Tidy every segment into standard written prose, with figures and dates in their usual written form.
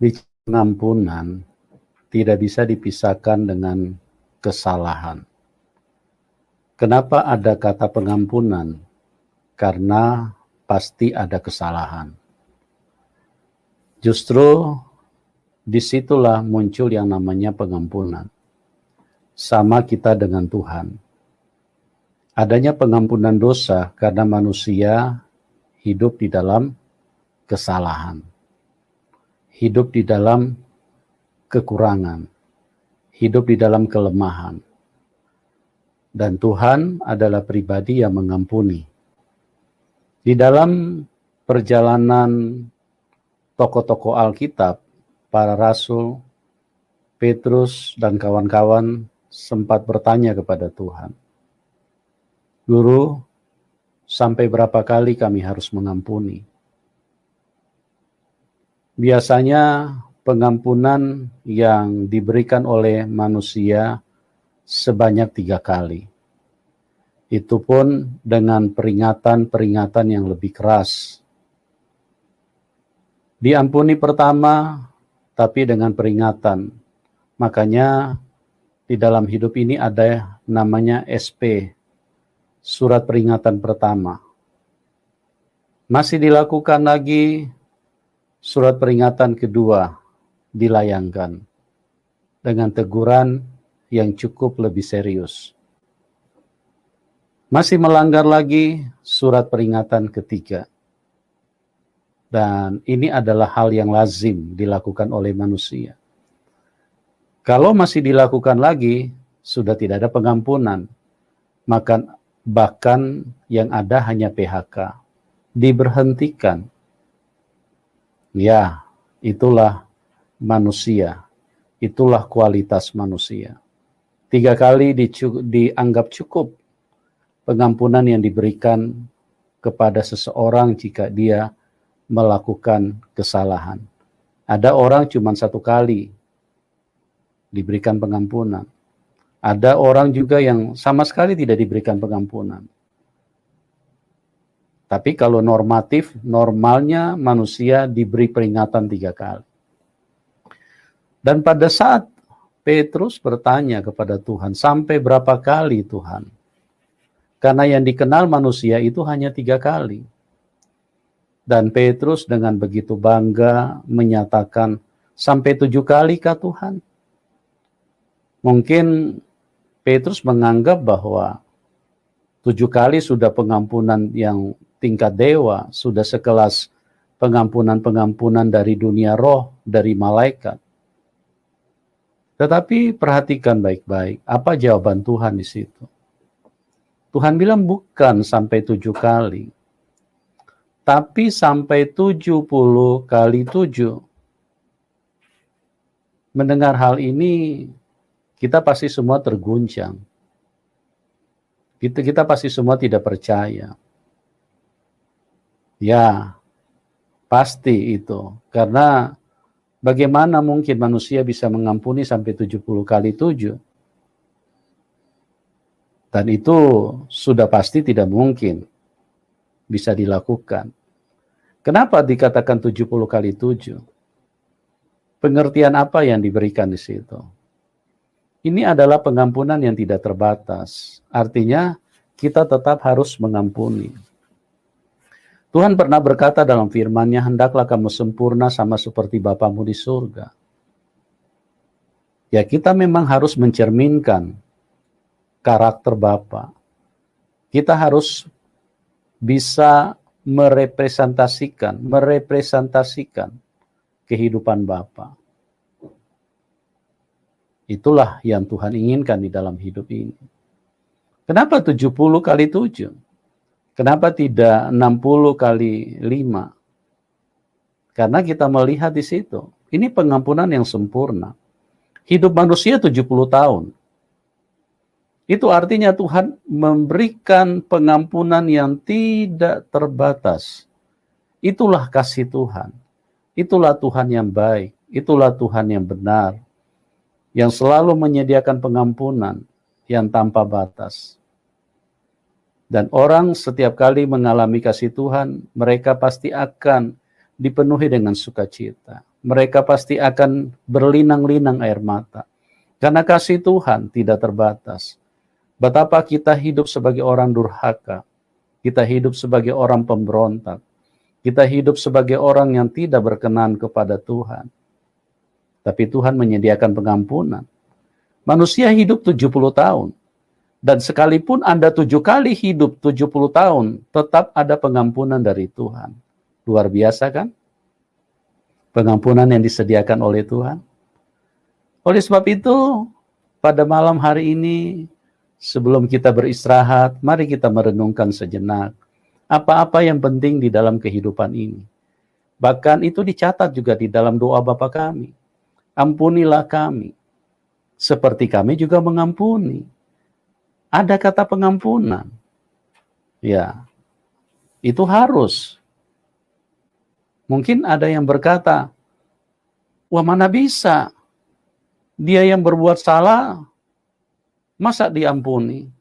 Pengampunan tidak bisa dipisahkan dengan kesalahan. Kenapa ada kata pengampunan? Karena pasti ada kesalahan. Justru disitulah muncul yang namanya pengampunan. Sama kita dengan Tuhan. Adanya pengampunan dosa karena manusia hidup di dalam kesalahan. Hidup di dalam kekurangan. Hidup di dalam kelemahan. Dan Tuhan adalah pribadi yang mengampuni. Di dalam perjalanan tokoh-tokoh Alkitab, para rasul, Petrus dan kawan-kawan sempat bertanya kepada Tuhan, "Guru, sampai berapa kali kami harus mengampuni?" Biasanya pengampunan yang diberikan oleh manusia sebanyak 3 kali. Itu pun dengan peringatan-peringatan yang lebih keras. Diampuni pertama, tapi dengan peringatan. Makanya di dalam hidup ini ada namanya SP, surat peringatan pertama. Masih dilakukan lagi, surat peringatan kedua dilayangkan dengan teguran yang cukup lebih serius. Masih melanggar lagi, surat peringatan ketiga. Dan ini adalah hal yang lazim dilakukan oleh manusia. Kalau masih dilakukan lagi, sudah tidak ada pengampunan. Maka bahkan yang ada hanya PHK. Diberhentikan. Ya, itulah manusia. Itulah kualitas manusia. 3 kali dianggap cukup pengampunan yang diberikan kepada seseorang jika dia melakukan kesalahan. Ada orang cuma 1 kali diberikan pengampunan. Ada orang juga yang sama sekali tidak diberikan pengampunan. Tapi kalau normatif, normalnya manusia diberi peringatan 3 kali. Dan pada saat Petrus bertanya kepada Tuhan, sampai berapa kali Tuhan? Karena yang dikenal manusia itu hanya 3 kali. Dan Petrus dengan begitu bangga menyatakan, sampai 7 kali kah Tuhan? Mungkin Petrus menganggap bahwa 7 kali sudah pengampunan yang tingkat dewa, sudah sekelas pengampunan-pengampunan dari dunia roh, dari malaikat. Tetapi perhatikan baik-baik, apa jawaban Tuhan di situ? Tuhan bilang bukan sampai 7 kali, tapi sampai 70 kali 7. Mendengar hal ini, kita pasti semua terguncang. Kita pasti semua tidak percaya. Ya, pasti itu. Karena bagaimana mungkin manusia bisa mengampuni sampai 70 kali 7? Dan itu sudah pasti tidak mungkin bisa dilakukan. Kenapa dikatakan 70 kali 7? Pengertian apa yang diberikan di situ? Ini adalah pengampunan yang tidak terbatas. Artinya kita tetap harus mengampuni. Tuhan pernah berkata dalam firman-Nya, hendaklah kamu sempurna sama seperti Bapamu di surga. Ya, kita memang harus mencerminkan karakter Bapa. Kita harus bisa merepresentasikan kehidupan Bapa. Itulah yang Tuhan inginkan di dalam hidup ini. Kenapa 70 kali 7? Kenapa tidak 60 kali 5? Karena kita melihat di situ, ini pengampunan yang sempurna. Hidup manusia 70 tahun. Itu artinya Tuhan memberikan pengampunan yang tidak terbatas. Itulah kasih Tuhan. Itulah Tuhan yang baik. Itulah Tuhan yang benar. Yang selalu menyediakan pengampunan yang tanpa batas. Dan orang setiap kali mengalami kasih Tuhan, mereka pasti akan dipenuhi dengan sukacita. mereka pasti akan berlinang-linang air mata. Karena kasih Tuhan tidak terbatas. Betapa kita hidup sebagai orang durhaka, kita hidup sebagai orang pemberontak, kita hidup sebagai orang yang tidak berkenan kepada Tuhan. Tapi Tuhan menyediakan pengampunan. Manusia hidup 70 tahun. Dan sekalipun Anda 7 kali hidup 70 tahun, tetap ada pengampunan dari Tuhan. Luar biasa kan? Pengampunan yang disediakan oleh Tuhan. Oleh sebab itu, pada malam hari ini, sebelum kita beristirahat, mari kita merenungkan sejenak. Apa-apa yang penting di dalam kehidupan ini. Bahkan itu dicatat juga di dalam doa Bapa kami. Ampunilah kami, seperti kami juga mengampuni. Ada kata pengampunan. Ya, itu harus. Mungkin ada yang berkata, wah mana bisa? Dia yang berbuat salah, masa diampuni?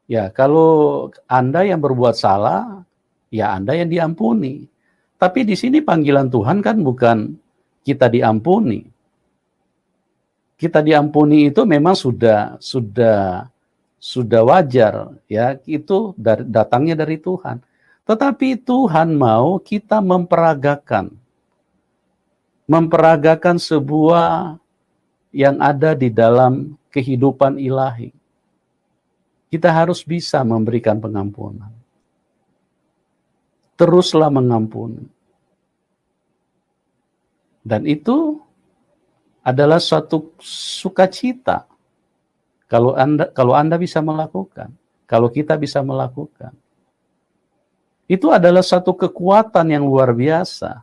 Ya, kalau Anda yang berbuat salah, ya Anda yang diampuni. Tapi di sini panggilan Tuhan kan bukan kita diampuni. Kita diampuni itu memang sudah wajar, ya, itu datangnya dari Tuhan. Tetapi Tuhan mau kita memperagakan sebuah yang ada di dalam kehidupan ilahi. Kita harus bisa memberikan pengampunan. Teruslah mengampuni. Dan itu adalah suatu sukacita kalau Anda bisa melakukan, kalau kita bisa melakukan. Itu adalah satu kekuatan yang luar biasa.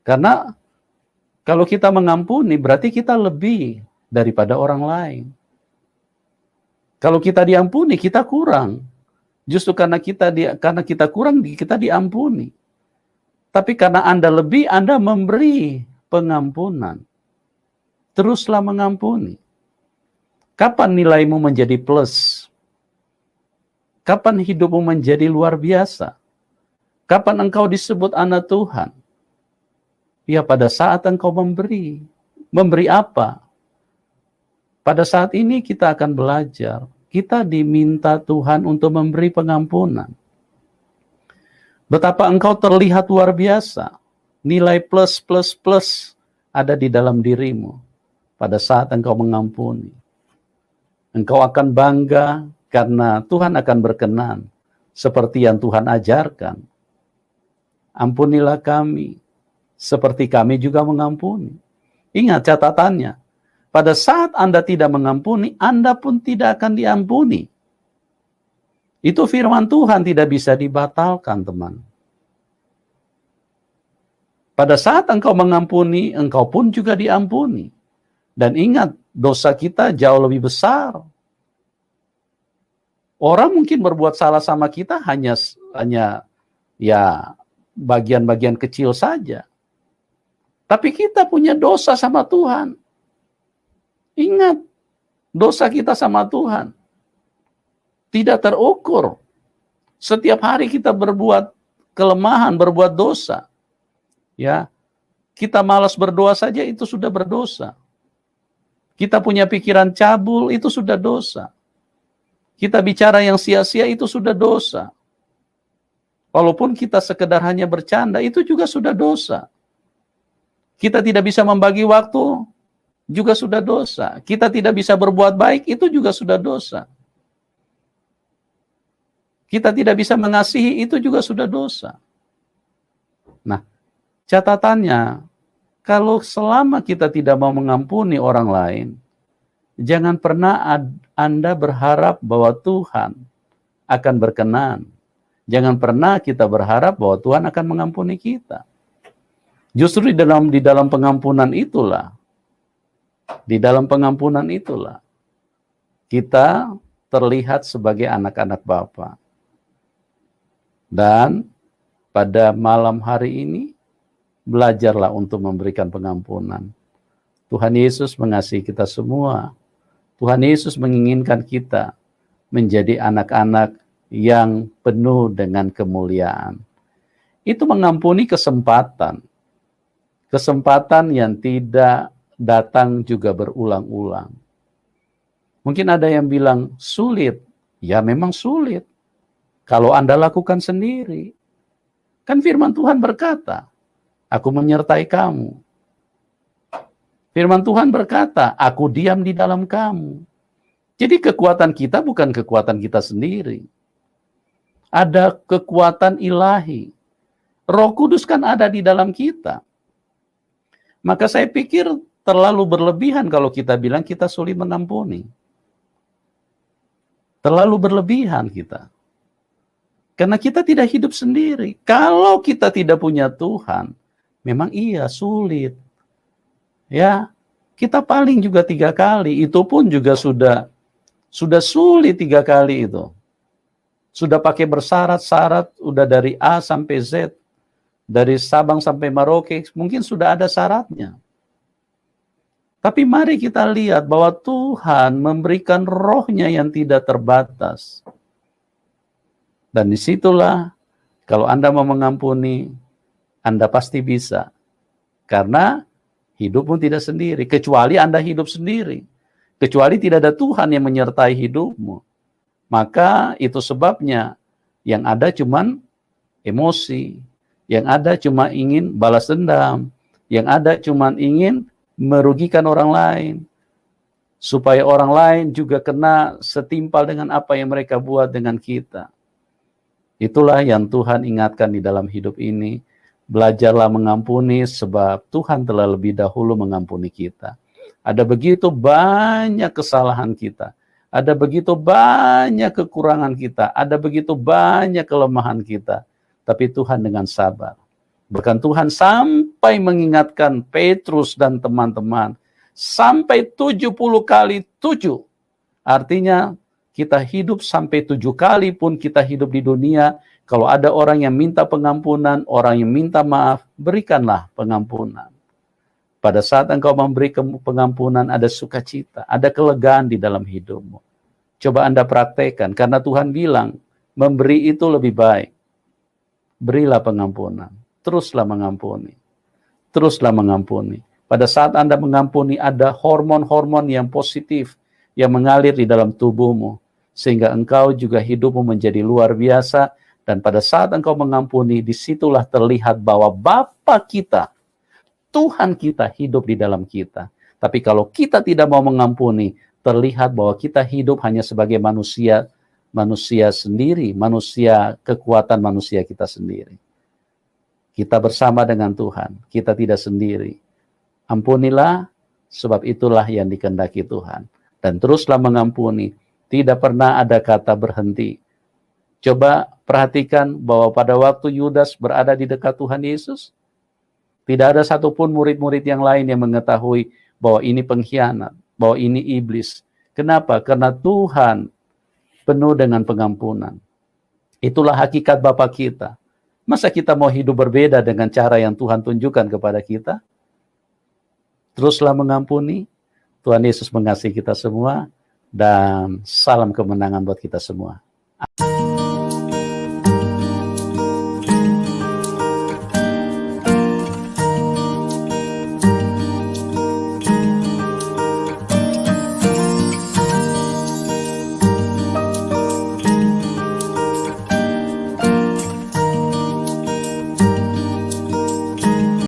Karena kalau kita mengampuni berarti kita lebih daripada orang lain. Kalau kita diampuni kita kurang. Justru karena kita kurang kita diampuni. Tapi karena Anda lebih, Anda memberi pengampunan. Teruslah mengampuni. Kapan nilaimu menjadi plus? Kapan hidupmu menjadi luar biasa? Kapan engkau disebut anak Tuhan? Ya pada saat engkau memberi. Memberi apa? Pada saat ini kita akan belajar. Kita diminta Tuhan untuk memberi pengampunan. Betapa engkau terlihat luar biasa. Nilai plus ada di dalam dirimu. Pada saat engkau mengampuni. Engkau akan bangga karena Tuhan akan berkenan. Seperti yang Tuhan ajarkan. Ampunilah kami. Seperti kami juga mengampuni. Ingat catatannya. Pada saat Anda tidak mengampuni, Anda pun tidak akan diampuni. Itu firman Tuhan tidak bisa dibatalkan, teman. Pada saat engkau mengampuni, engkau pun juga diampuni. Dan ingat, dosa kita jauh lebih besar. Orang mungkin berbuat salah sama kita hanya ya bagian-bagian kecil saja. Tapi kita punya dosa sama Tuhan. Ingat, dosa kita sama Tuhan tidak terukur. Setiap hari kita berbuat kelemahan, berbuat dosa. Ya, kita malas berdoa saja itu sudah berdosa. Kita punya pikiran cabul, itu sudah dosa. Kita bicara yang sia-sia, itu sudah dosa. Walaupun kita sekedar hanya bercanda, itu juga sudah dosa. Kita tidak bisa membagi waktu, juga sudah dosa. Kita tidak bisa berbuat baik, itu juga sudah dosa. Kita tidak bisa mengasihi, itu juga sudah dosa. Nah, catatannya, kalau selama kita tidak mau mengampuni orang lain, jangan pernah Anda berharap bahwa Tuhan akan berkenan. Jangan pernah kita berharap bahwa Tuhan akan mengampuni kita. Justru di dalam pengampunan itulah, kita terlihat sebagai anak-anak Bapa. Dan pada malam hari ini, belajarlah untuk memberikan pengampunan. Tuhan Yesus mengasihi kita semua. Tuhan Yesus menginginkan kita menjadi anak-anak yang penuh dengan kemuliaan. Itu mengampuni kesempatan. Kesempatan yang tidak datang juga berulang-ulang. Mungkin ada yang bilang sulit. Ya memang sulit. Kalau Anda lakukan sendiri. Kan firman Tuhan berkata, aku menyertai kamu. Firman Tuhan berkata, aku diam di dalam kamu. Jadi kekuatan kita bukan kekuatan kita sendiri. Ada kekuatan ilahi. Roh Kudus kan ada di dalam kita. Maka saya pikir terlalu berlebihan kalau kita bilang kita sulit mengampuni. Terlalu berlebihan kita. Karena kita tidak hidup sendiri. Kalau kita tidak punya Tuhan, memang iya sulit. Ya, kita paling juga 3 kali. Itu pun juga sudah sulit 3 kali itu. Sudah pakai bersyarat-syarat, udah dari A sampai Z. Dari Sabang sampai Merauke, mungkin sudah ada syaratnya. Tapi mari kita lihat bahwa Tuhan memberikan rohnya yang tidak terbatas. Dan disitulah, kalau Anda mau mengampuni, Anda pasti bisa. Karena hidupmu tidak sendiri, kecuali Anda hidup sendiri. Kecuali tidak ada Tuhan yang menyertai hidupmu. Maka itu sebabnya yang ada cuman emosi, yang ada cuma ingin balas dendam, yang ada cuma ingin merugikan orang lain, supaya orang lain juga kena setimpal dengan apa yang mereka buat dengan kita. Itulah yang Tuhan ingatkan di dalam hidup ini. Belajarlah mengampuni sebab Tuhan telah lebih dahulu mengampuni kita. Ada begitu banyak kesalahan kita. Ada begitu banyak kekurangan kita. Ada begitu banyak kelemahan kita. Tapi Tuhan dengan sabar. Bahkan Tuhan sampai mengingatkan Petrus dan teman-teman. Sampai 70 kali 7. Artinya kita hidup sampai 7 kali pun kita hidup di dunia. Kalau ada orang yang minta pengampunan, orang yang minta maaf, berikanlah pengampunan. Pada saat engkau memberi pengampunan, ada sukacita, ada kelegaan di dalam hidupmu. Coba Anda praktekkan, karena Tuhan bilang, memberi itu lebih baik. Berilah pengampunan, teruslah mengampuni. Teruslah mengampuni. Pada saat Anda mengampuni, ada hormon-hormon yang positif, yang mengalir di dalam tubuhmu. Sehingga engkau juga hidupmu menjadi luar biasa. Dan pada saat engkau mengampuni, disitulah terlihat bahwa Bapa kita, Tuhan kita hidup di dalam kita. Tapi kalau kita tidak mau mengampuni, terlihat bahwa kita hidup hanya sebagai manusia sendiri, kekuatan manusia kita sendiri. Kita bersama dengan Tuhan, kita tidak sendiri. Ampunilah, sebab itulah yang dikehendaki Tuhan. Dan teruslah mengampuni, tidak pernah ada kata berhenti. Coba perhatikan bahwa pada waktu Yudas berada di dekat Tuhan Yesus, tidak ada satupun murid-murid yang lain yang mengetahui bahwa ini pengkhianat, bahwa ini iblis. Kenapa? Karena Tuhan penuh dengan pengampunan. Itulah hakikat Bapa kita. Masa kita mau hidup berbeda dengan cara yang Tuhan tunjukkan kepada kita? Teruslah mengampuni. Tuhan Yesus mengasihi kita semua. Dan salam kemenangan buat kita semua.